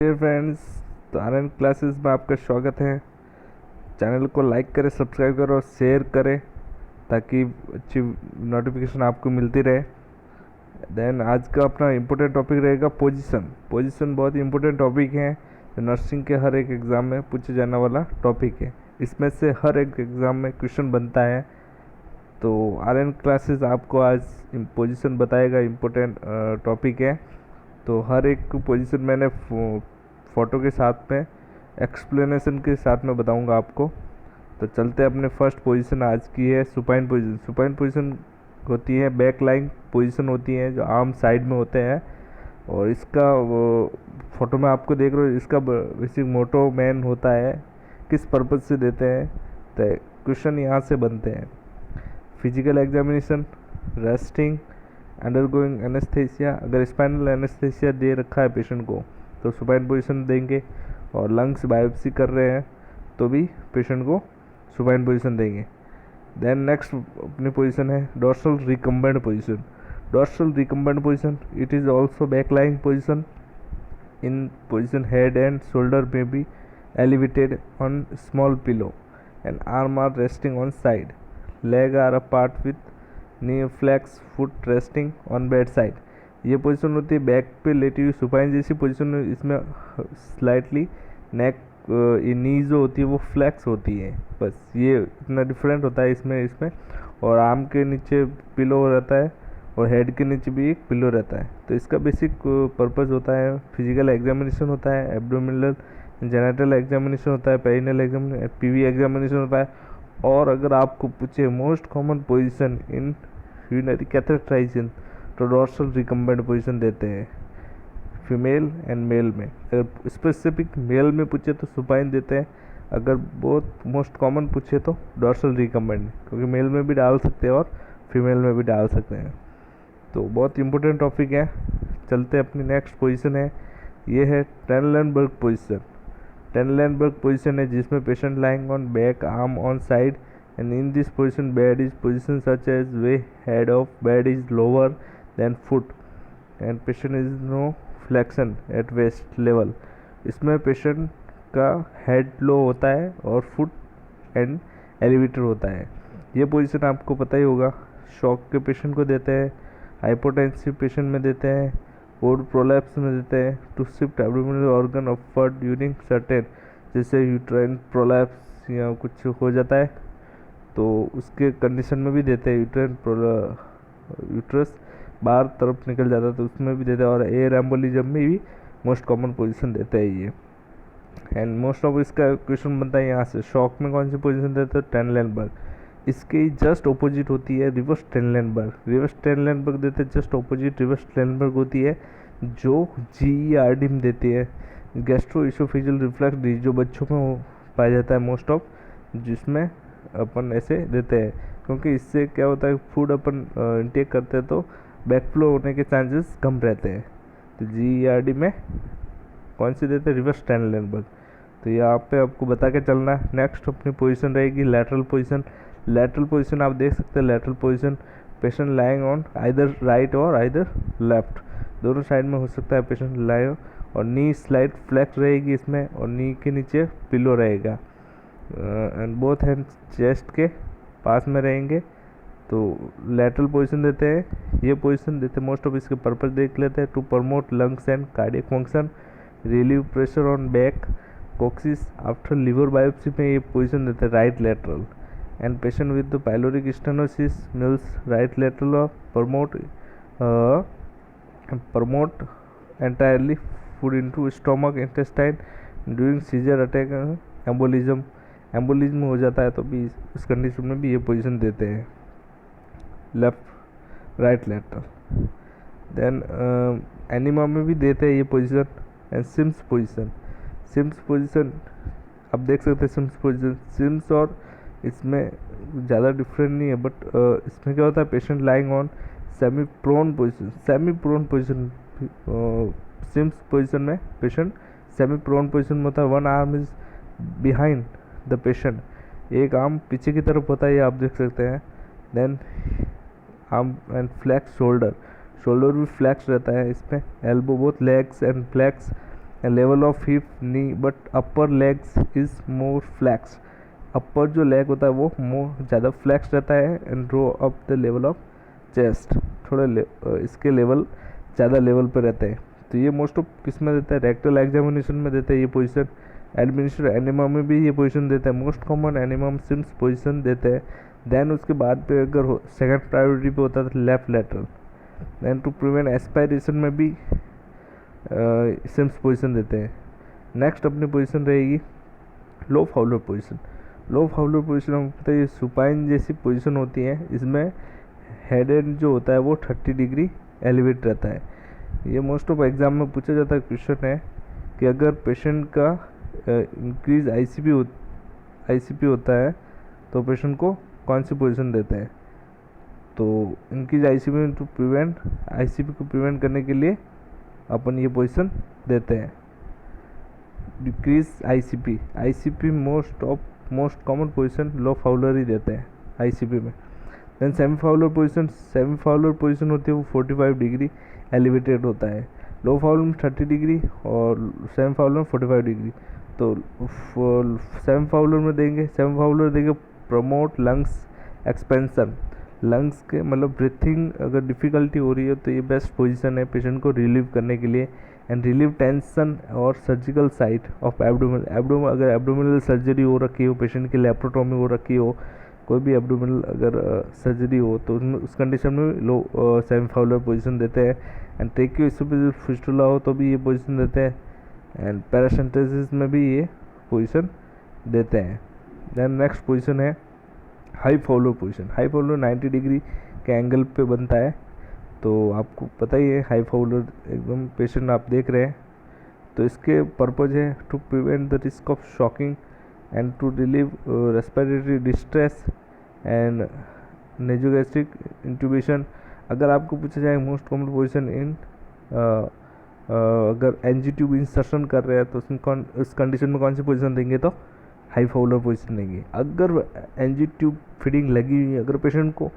Dear friends, तो Aryan classes में आपका स्वागत है। चैनल को लाइक करें, सब्सक्राइब करें और शेयर करें ताकि अच्छी नोटिफिकेशन आपको मिलती रहे। देन आज का अपना इम्पोर्टेंट टॉपिक रहेगा पोजीशन। पोजीशन बहुत ही इम्पोर्टेंट टॉपिक है जो नर्सिंग के हर एक एग्ज़ाम में पूछे जाने वाला टॉपिक है। इसमें से हर एक एग्ज़ाम में क्वेश्चन बनता है। तो आर्यन क्लासेस आपको आज पोजीशन बताएगा, इम्पोर्टेंट टॉपिक है। तो हर एक पोजीशन मैंने फ़ोटो के साथ में एक्सप्लेनेशन के साथ में बताऊंगा आपको। तो चलते अपने फर्स्ट पोजीशन आज की है सुपाइन पोजीशन। सुपाइन पोजीशन होती है बैक लाइन पोजीशन होती है जो आर्म साइड में होते हैं। और इसका वो फोटो में आपको देख रहे हो, इसका बेसिक मोटो मैन होता है, किस पर्पज़ से देते हैं। तो क्वेश्चन यहाँ से बनते हैं। Physical examination, resting, undergoing anaesthesia. अगर स्पाइनल एनेस्थेसिया दे रखा है पेशेंट को तो सुपाइन पोजीशन देंगे, और लंग्स बायोप्सी कर रहे हैं तो भी पेशेंट को सुपाइन पोजीशन देंगे। देन नेक्स्ट अपनी पोजीशन है dorsal recumbent position. Dorsal recumbent position, it is also back lying position. In position head and shoulder में B elevated on small pillow and arm are resting on side, leg are apart with knee flex, foot resting on bed side। ये position होती है back पे लेटी हुई supine जैसी position. इसमें slightly नेक नी जो होती है वो फ्लैक्स होती है, बस ये इतना डिफरेंट होता है इसमें। और आर्म के नीचे पिलो रहता है और हेड के नीचे भी एक पिलो रहता है। तो इसका बेसिक पर्पज़ होता है फिजिकल एग्जामिनेशन होता है, एब्डोमिनल जेनेटल एग्जामिनेशन होता है, पेरिनेल एग्जामिनेशन, पीवी एग्जामिनेशन होता है। और अगर आपको पूछे most common position in urinary catheterization तो डोर्सल रिकम्बेंट पोजीशन देते हैं फीमेल एंड मेल में। अगर स्पेसिफिक मेल में पूछे तो सुपाइन देते हैं, अगर बहुत मोस्ट कॉमन पूछे तो डोर्सल रिकम्बेंट, क्योंकि मेल में भी डाल सकते हैं और फीमेल में भी डाल सकते हैं। तो बहुत इंपॉर्टेंट टॉपिक है। चलते अपनी नेक्स्ट पोजीशन है, ये है टेनलेनबर्ग पोजीशन। टेनलेनबर्ग पोजीशन है जिसमें patient lying on back, arm on side, and in this position bed is position such as way head of bed is lower than foot and patient is no flexion at waist level। इसमें patient का head लो होता है और foot and elevator होता है। ये position आपको पता ही होगा, शॉक के पेशेंट को देते हैं, हाइपोटेंसिव पेशेंट में देते हैं, और प्रोलैप्स में देते हैं to shift abdominal organ upward during certain, जैसे यूट्राइन प्रोलैप्स या कुछ हो जाता है तो उसके कंडीशन में भी देते हैं। यूट्रस बाहर तरफ निकल जाता है तो उसमें भी देते हैं। और एयर एम्बोलिज्म में भी मोस्ट कॉमन पोजीशन देते हैं ये। एंड मोस्ट ऑफ इसका क्वेश्चन बनता है यहाँ से, शॉक में कौन सी पोजीशन देते हैं? टेनलेनबर्ग। इसके जस्ट ऑपोजिट होती है रिवर्स टेनलेनबर्ग। रिवर्स टेनलेनबर्ग देते हैं जस्ट ऑपोजिट रिवर्स टेनलेनबर्ग होती है जो GERD में देती है, गैस्ट्रो इसोफेजियल रिफ्लक्स डिजीज, जो बच्चों में पाया जाता है मोस्ट ऑफ, जिसमें अपन ऐसे देते हैं क्योंकि इससे क्या होता है फूड अपन इंटेक करते हैं तो बैकफ्लो होने के चांसेस कम रहते हैं। तो GERD में कौन सी देते हैं? रिवर्स टेनलेनबर्ग। तो यहाँ पे आपको बता के चलना है। नेक्स्ट अपनी पोजीशन रहेगी लैटरल पोजीशन। लैटरल पोजीशन आप देख सकते हैं, lateral position patient lying on either right और आइदर लेफ्ट, दोनों साइड में हो सकता है पेशेंट लाए, और नी स्लाइड फ्लैक्स रहेगी इसमें, और नी के नीचे पिलो रहेगा, एंड बोथ हैंड चेस्ट के पास में रहेंगे। तो लैटरल पोजीशन देते हैं। ये पोजीशन देते हैं मोस्ट ऑफ इसके पर्पस देख लेते हैं, to promote lungs and cardiac function, relieve pressure on back coccyx. After liver biopsy में ये पोजीशन देते हैं right lateral. And patient with the pyloric stenosis mills right lateral और promote entirely food into stomach intestine during seizure attack embolism हो जाता है तो भी इस कंडीशन में भी ये पोजीशन देते हैं left right lateral. Then enema में भी देते हैं ये position. And Sims position, Sims position आप देख सकते हैं। सिम्स पोजीशन, सिम्स और इसमें ज़्यादा डिफरेंट नहीं है, बट इसमें क्या होता है patient lying on semi prone position. Semi prone position Sims position में पेशेंट सेमी प्रोन पोजीशन में होता है। One arm is behind the patient, एक आर्म पीछे की तरफ होता है, ये आप देख सकते हैं। Then arm and flex shoulder, shoulder भी फ्लैक्स रहता है इसमें। Elbow both legs and flex level of hip knee but upper legs is more flex. Upper जो लेग होता है वो मोर ज़्यादा फ्लैक्स रहता है and row up the level of chest, थोड़े इसके लेवल ज़्यादा लेवल पर रहते हैं। तो ये मोस्ट ऑफ किस में देता है, रेक्टल एग्जामिनेशन में देता है ये पोजीशन। एडमिनिस्ट्रेटिव एनिमा में भी ये पोजीशन देता है, most common enema Sims position देते हैं। देन उसके बाद पे अगर सेकंड प्रायोरिटी पे होता है left lateral. Then to prevent aspiration में भी सिम्स पोजीशन देते हैं। नेक्स्ट अपनी पोजीशन रहेगी लो Fowler position. Low Fowler position हमको पता है ये सुपाइन जैसी पोजीशन होती है, इसमें हेड एंड जो होता है वो 30 डिग्री एलिवेट रहता है। ये मोस्ट ऑफ एग्जाम में पूछा जाता है क्वेश्चन है कि अगर पेशेंट का इंक्रीज आईसीपी होता है तो पेशेंट को कौन सी पोजीशन देते हैं। तो increase ICP to prevent, ICP को प्रिवेंट करने के लिए अपन ये पोजीशन देते हैं। Decrease ICP, ICP most common position low Fowler ही देते हैं आईसीपी में। देन सेमी फाउलर पोजीशन होती है वो 45 डिग्री एलिवेटेड होता है। लो फाउलर में 30 डिग्री और सेमी फाउलर में 45 डिग्री। तो सेमी फाउलर देंगे प्रमोट लंग्स एक्सपेंशन। लंग्स के मतलब ब्रीथिंग अगर डिफ़िकल्टी हो रही है तो ये बेस्ट पोजीशन है पेशेंट को रिलीव करने के लिए। एंड रिलीव टेंशन और सर्जिकल साइट ऑफ एब्डोमिनल अगर एब्डोमिनल सर्जरी हो रखी हो, पेशेंट की लेप्रोटोमी हो रखी हो, कोई भी एब्डोमिनल अगर सर्जरी हो तो उसमें उस कंडीशन में लो सेमी फाउलर पोजीशन देते हैं। एंड ट्रेकियोएसोफेजियल फिस्टुला हो तो भी ये पोजीशन देते हैं। एंड पैरासेंटेसिस में भी ये पोजीशन देते हैं। देन नेक्स्ट पोजीशन है high Fowler position. High Fowler 90 degree के एंगल पे बनता है। तो आपको पता ही है हाई फाउलर एकदम पेशेंट आप देख रहे हैं तो इसके पर्पज़ है to prevent the risk of shocking and to relieve respiratory distress and nasogastric intubation. अगर आपको पूछा जाए मोस्ट कॉमन पोजीशन इन अगर एनजी ट्यूब इंसर्शन कर रहे हैं तो उसमें उस कंडीशन में कौन सी पोजीशन देंगे, तो हाई फाउलर पोजीशन देंगे। अगर एनजी ट्यूब फिटिंग लगी हुई है, अगर पेशेंट को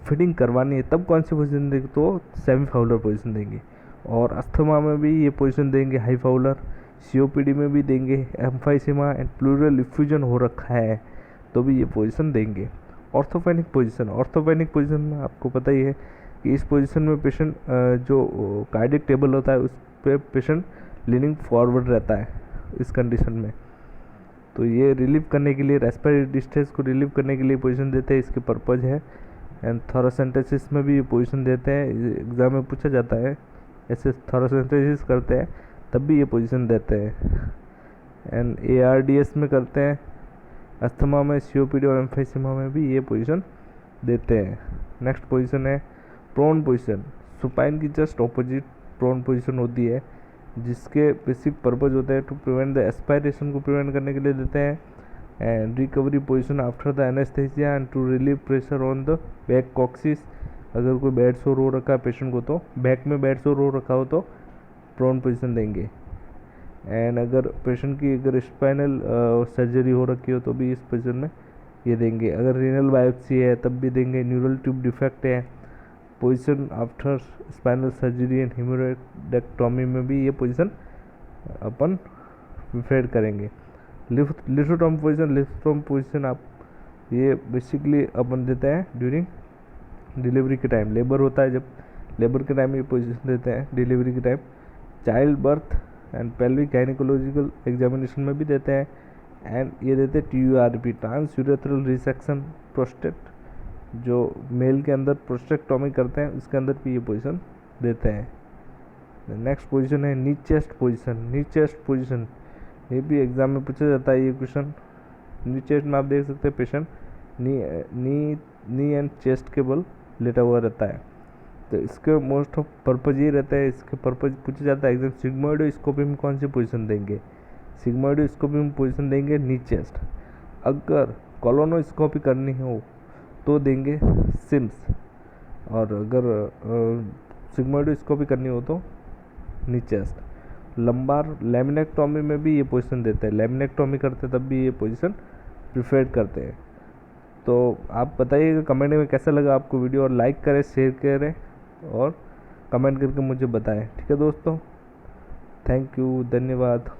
फिटिंग करवानी है तब कौन सी पोजीशन देंगे, तो सेमी फाउलर पोजीशन देंगे। और अस्थमा में भी ये पोजीशन देंगे हाई फाउलर। सीओपीडी में भी देंगे। एम्फाइसेमा एंड प्लूरल इफ्यूजन हो रखा है तो भी ये पोजीशन देंगे। ऑर्थोपेनिक पोजीशन में आपको पता ही है कि इस पोजीशन में पेशेंट जो कार्डियक टेबल होता है उस पर पेशेंट लीनिंग फॉरवर्ड रहता है इस कंडीशन में। तो ये रिलीव करने के लिए रेस्पिरेटरी डिस्ट्रेस को रिलीव करने के लिए पोजीशन देते हैं, इसके पर्पज़ है। एंड थोरासेंटेसिस में भी ये पोजीशन देते हैं, एग्ज़ाम में पूछा जाता है ऐसे थोरासेंटेसिस करते हैं तब भी ये पोजीशन देते हैं। एंड एआरडीएस में करते हैं, अस्थमा में, सीओपीडी और एम्फाइसेमा में भी ये पोजीशन देते हैं। नेक्स्ट पोजीशन है प्रोन पोजीशन। सुपाइन की जस्ट ऑपोजिट प्रोन पोजीशन होती है जिसके बेसिक पर्पज होता है टू प्रिवेंट द एस्पायरेशन को प्रिवेंट करने के लिए देते हैं। And recovery position after the anaesthesia and to relieve pressure on the back coccyx. अगर कोई बेड सोर हो रखा है पेशेंट को तो बैक में बेड सोर हो रखा हो तो प्रोन पोजीशन देंगे। एंड अगर पेशेंट की अगर स्पाइनल सर्जरी हो रखी हो तो भी इस पोजीशन में ये देंगे। अगर रीनल बायोप्सी है तब भी देंगे। न्यूरल ट्यूब डिफेक्ट है, position after spinal surgery and haemorrhoidectomy में भी ये पोजीशन अपन प्रिफर करेंगे। लिथोटॉम पोजीशन आप ये बेसिकली अपन देते हैं ड्यूरिंग डिलीवरी के टाइम। लेबर होता है जब लेबर के टाइम ये पोजीशन देते हैं डिलीवरी के time. Childbirth and pelvic gynaecological examination में भी देते हैं। एंड ये देते हैं TURP transurethral resection prostate, जो मेल के अंदर प्रोस्टेक्टोमी करते हैं उसके अंदर भी ये पोजीशन देते हैं। नेक्स्ट पोजीशन है नी चेस्ट पोजीशन। ये भी एग्जाम में पूछा जाता है ये क्वेश्चन। नी चेस्ट में आप देख सकते हैं पेशेंट नी एंड चेस्ट के बल लेटा हुआ रहता है। तो इसके मोस्ट ऑफ पर्पज ये रहता है, इसके पर्पज पूछा जाता है एग्जाम सिग्मोइडोस्कोपी में कौन सी पोजीशन देंगे। सिग्मोइडोस्कोपी में पोजीशन देंगे नी चेस्ट। अगर कोलोनोस्कोपी करनी हो तो देंगे सिम्स, और अगर सिग्मोइडोस्कोपी करनी हो तो नी चेस्ट। लंबार लैमिनेक्टोमी में भी ये पोजीशन देते हैं, लैमिनेक्टोमी करते तब भी ये पोजीशन प्रिफर करते हैं। तो आप बताइएगा कमेंट में कैसा लगा आपको वीडियो, और लाइक करें, शेयर करें और कमेंट करके मुझे बताएं। ठीक है दोस्तों, थैंक यू, धन्यवाद।